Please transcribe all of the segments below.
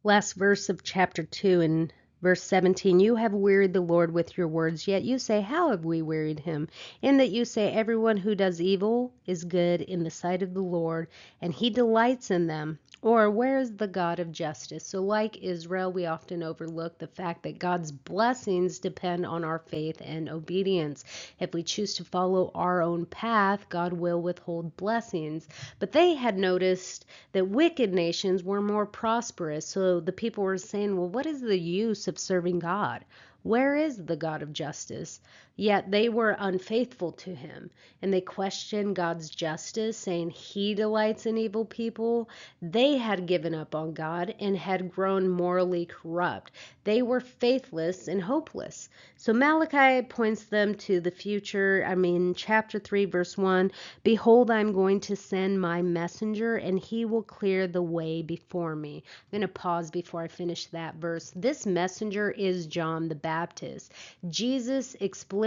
Last verse of chapter 2 in verse 17, you have wearied the Lord with your words, yet you say, how have we wearied him? In that you say, everyone who does evil is good in the sight of the Lord, and he delights in them. Or where is the God of justice? So like Israel, we often overlook the fact that God's blessings depend on our faith and obedience. If we choose to follow our own path, God will withhold blessings. But they had noticed that wicked nations were more prosperous. So the people were saying, well, what is the use of serving God? Where is the God of justice? Yet they were unfaithful to him, and they questioned God's justice, saying he delights in evil people. They had given up on God and had grown morally corrupt. They were faithless and hopeless. So Malachi points them to the future. Chapter 3, verse 1, behold, I'm going to send my messenger, and he will clear the way before me. I'm going to pause before I finish that verse. This messenger is John the Baptist. Jesus explicitly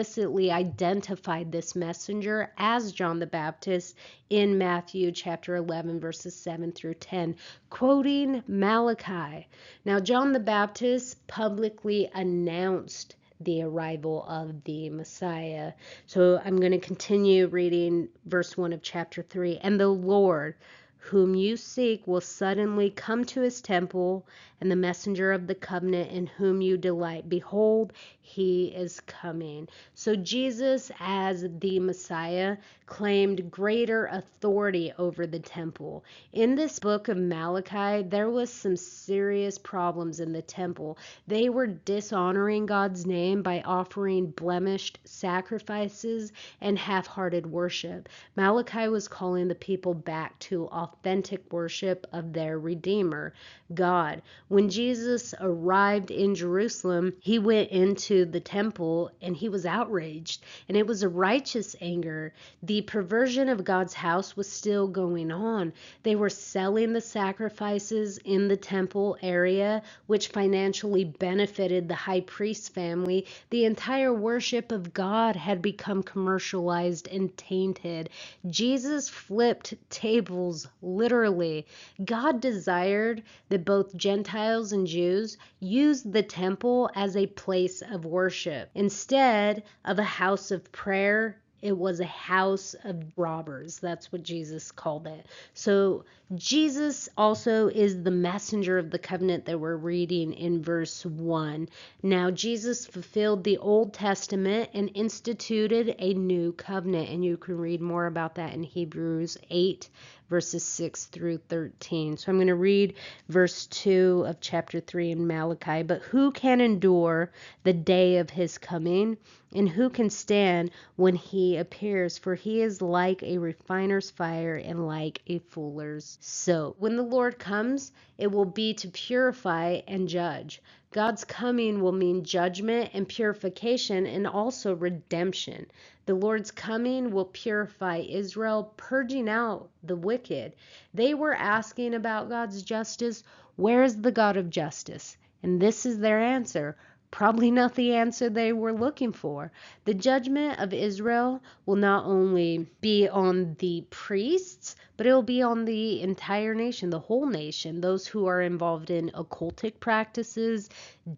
identified this messenger as John the Baptist in Matthew chapter 11, verses 7 through 10, quoting Malachi. Now, John the Baptist publicly announced the arrival of the Messiah. So I'm going to continue reading verse 1 of chapter 3. And the Lord, whom you seek, will suddenly come to his temple, and the messenger of the covenant in whom you delight. Behold, he is coming. So Jesus, as the Messiah, claimed greater authority over the temple. In this book of Malachi, there was some serious problems in the temple. They were dishonoring God's name by offering blemished sacrifices and half-hearted worship. Malachi was calling the people back to authentic worship of their Redeemer, God. When Jesus arrived in Jerusalem, he went into the temple and he was outraged, and it was a righteous anger. The perversion of God's house was still going on. They were selling the sacrifices in the temple area, which financially benefited the high priest's family. The entire worship of God had become commercialized and tainted. Jesus flipped tables, literally. God desired that both Gentiles and Jews use the temple as a place of worship. Instead of a house of prayer, it was a house of robbers. That's what Jesus called it. So Jesus also is the messenger of the covenant that we're reading in verse 1. Now Jesus fulfilled the Old Testament and instituted a new covenant. And you can read more about that in Hebrews 8, verses 6 through 13. So I'm going to read verse 2 of chapter 3 in Malachi. But who can endure the day of his coming? And who can stand when he appears? For he is like a refiner's fire and like a fuller's soap. When the Lord comes, it will be to purify and judge. God's coming will mean judgment and purification and also redemption. The Lord's coming will purify Israel, purging out the wicked. They were asking about God's justice. Where is the God of justice? And this is their answer. Probably not the answer they were looking for. The judgment of Israel will not only be on the priests, but it will be on the entire nation, the whole nation, those who are involved in occultic practices,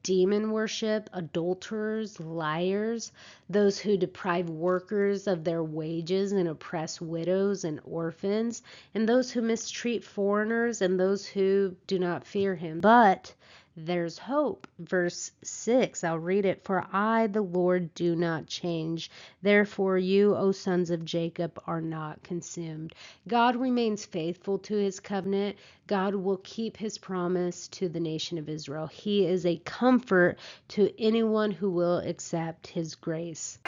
demon worship, adulterers, liars, those who deprive workers of their wages and oppress widows and orphans, and those who mistreat foreigners and those who do not fear him. But there's hope. Verse 6, I'll read it. For I, the Lord, do not change. Therefore you, O sons of Jacob, are not consumed. God remains faithful to his covenant. God will keep his promise to the nation of Israel. He is a comfort to anyone who will accept his grace.